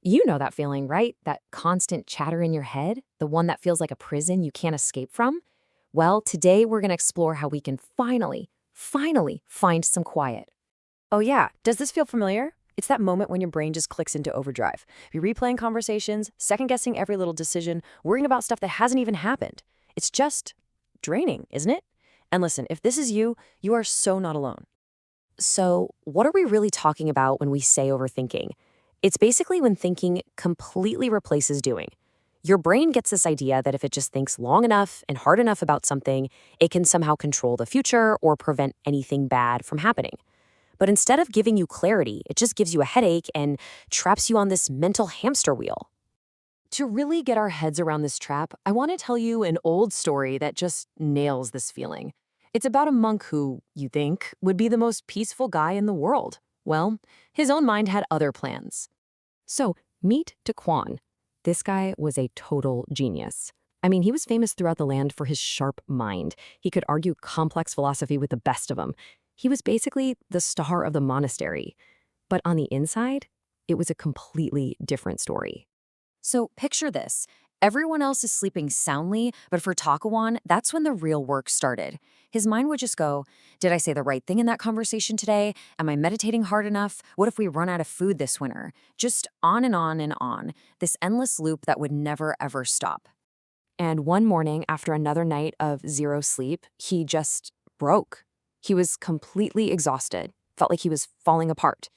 You know that feeling, right? That constant chatter in your head, the one that feels like a prison you can't escape from? Well, today we're going to explore how we can finally find some quiet. Oh, yeah. Does this feel familiar? It's that moment when your brain just clicks into overdrive. You're replaying conversations, second guessing every little decision, worrying about stuff that hasn't even happened. It's just draining, isn't it? And listen, if this is you, you are so not alone. So, what are we really talking about when we say overthinking? It's basically when thinking completely replaces doing. Your brain gets this idea that if it just thinks long enough and hard enough about something, it can somehow control the future or prevent anything bad from happening. But instead of giving you clarity, it just gives you a headache and traps you on this mental hamster wheel. To really get our heads around this trap, I want to tell you an old story that just nails this feeling. It's about a monk who, you think, would be the most peaceful guy in the world. Well, his own mind had other plans. So, meet Daquan. This guy was a total genius. I mean, he was famous throughout the land for his sharp mind. He could argue complex philosophy with the best of them. He was basically the star of the monastery. But on the inside, it was a completely different story. So picture this. Everyone else is sleeping soundly, but for Takawan, that's when the real work started. His mind would just go, did I say the right thing in that conversation today? Am I meditating hard enough? What if we run out of food this winter? Just on and on and on, this endless loop that would never ever stop. And one morning, after another night of zero sleep, he just broke. He was completely exhausted, felt like he was falling apart.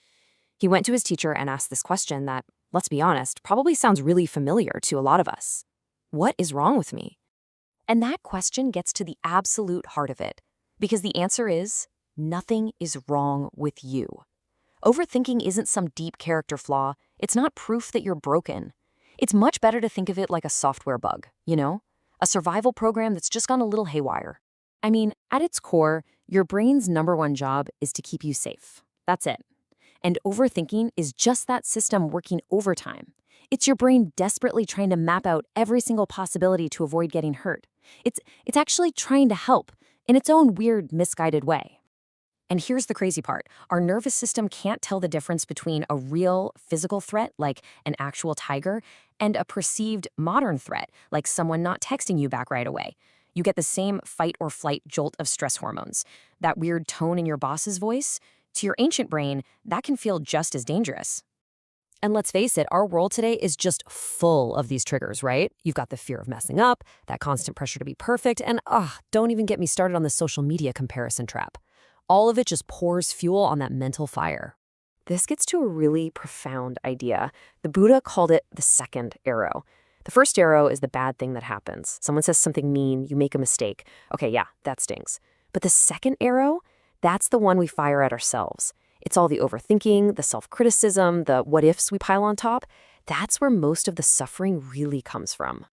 He went to his teacher and asked this question that, let's be honest, probably sounds really familiar to a lot of us. What is wrong with me? And that question gets to the absolute heart of it, because the answer is nothing is wrong with you. Overthinking isn't some deep character flaw. It's not proof that you're broken. It's much better to think of it like a software bug, you know? A survival program that's just gone a little haywire. I mean, at its core, your brain's number one job is to keep you safe. That's it. And overthinking is just that system working overtime. It's your brain desperately trying to map out every single possibility to avoid getting hurt. It's actually trying to help in its own weird, misguided way. And here's the crazy part. Our nervous system can't tell the difference between a real physical threat, like an actual tiger, and a perceived modern threat, like someone not texting you back right away. You get the same fight or flight jolt of stress hormones. That weird tone in your boss's voice, to your ancient brain, that can feel just as dangerous. And let's face it, our world today is just full of these triggers, right? You've got the fear of messing up, that constant pressure to be perfect, and don't even get me started on the social media comparison trap. All of it just pours fuel on that mental fire. This gets to a really profound idea. The Buddha called it the second arrow. The first arrow is the bad thing that happens. Someone says something mean, you make a mistake. Okay, yeah, that stings. But the second arrow, that's the one we fire at ourselves. It's all the overthinking, the self-criticism, the what-ifs we pile on top. That's where most of the suffering really comes from.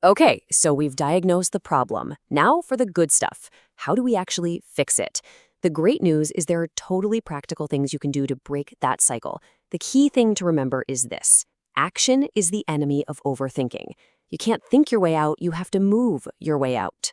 Okay, so we've diagnosed the problem. Now for the good stuff. How do we actually fix it? The great news is there are totally practical things you can do to break that cycle. The key thing to remember is this. Action is the enemy of overthinking. You can't think your way out, you have to move your way out.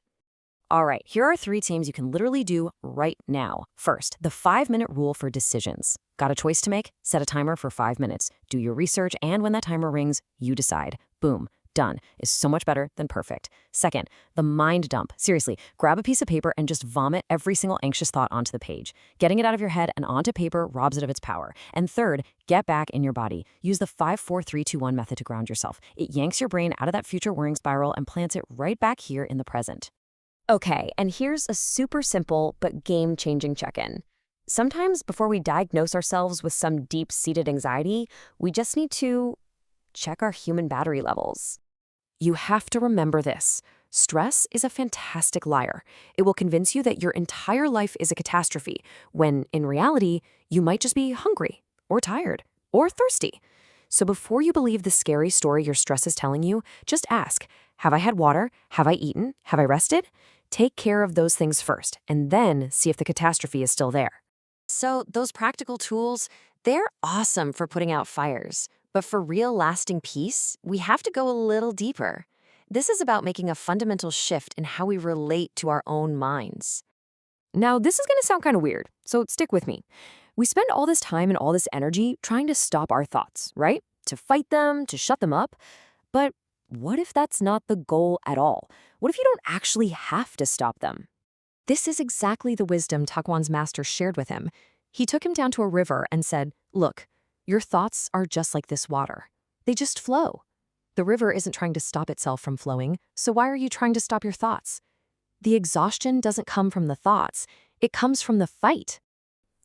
All right, here are 3 things you can literally do right now. First, the 5-minute rule for decisions. Got a choice to make? Set a timer for 5 minutes. Do your research, and when that timer rings, you decide. Boom. Done is so much better than perfect. Second, the mind dump. Seriously, grab a piece of paper and just vomit every single anxious thought onto the page. Getting it out of your head and onto paper robs it of its power. And third, get back in your body. Use the 5-4-3-2-1 method to ground yourself. It yanks your brain out of that future worrying spiral and plants it right back here in the present. Okay, and here's a super simple but game-changing check-in. Sometimes before we diagnose ourselves with some deep-seated anxiety, we just need to check our human battery levels. You have to remember this. Stress is a fantastic liar. It will convince you that your entire life is a catastrophe, when in reality, you might just be hungry, or tired, or thirsty. So before you believe the scary story your stress is telling you, just ask, have I had water? Have I eaten? Have I rested? Take care of those things first, and then see if the catastrophe is still there. So those practical tools, they're awesome for putting out fires. But for real lasting peace, we have to go a little deeper. This is about making a fundamental shift in how we relate to our own minds. Now, this is going to sound kind of weird, so stick with me. We spend all this time and all this energy trying to stop our thoughts, right? to fight them, to shut them up. But what if that's not the goal at all? What if you don't actually have to stop them? This is exactly the wisdom Takwon's master shared with him. He took him down to a river and said, "Look, your thoughts are just like this water. They just flow. The river isn't trying to stop itself from flowing, so why are you trying to stop your thoughts? The exhaustion doesn't come from the thoughts, it comes from the fight."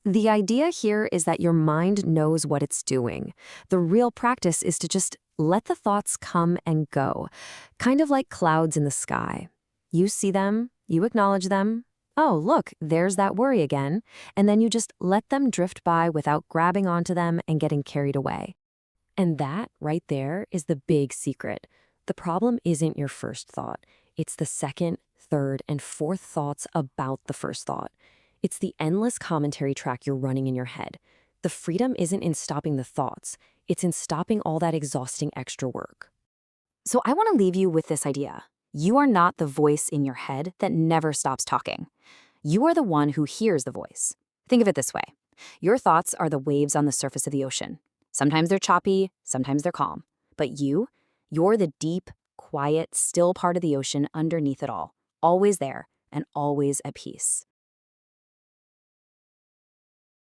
The idea here is that your mind knows what it's doing. The real practice is to just let the thoughts come and go, kind of like clouds in the sky. You see them, you acknowledge them. Oh, look, there's that worry again. And then you just let them drift by without grabbing onto them and getting carried away. And that right there is the big secret. The problem isn't your first thought. It's the second, third, and fourth thoughts about the first thought. It's the endless commentary track you're running in your head. The freedom isn't in stopping the thoughts. It's in stopping all that exhausting extra work. So I want to leave you with this idea. You are not the voice in your head that never stops talking. You are the one who hears the voice. Think of it this way. Your thoughts are the waves on the surface of the ocean. Sometimes they're choppy, sometimes they're calm. But you're the deep, quiet, still part of the ocean underneath it all, always there and always at peace.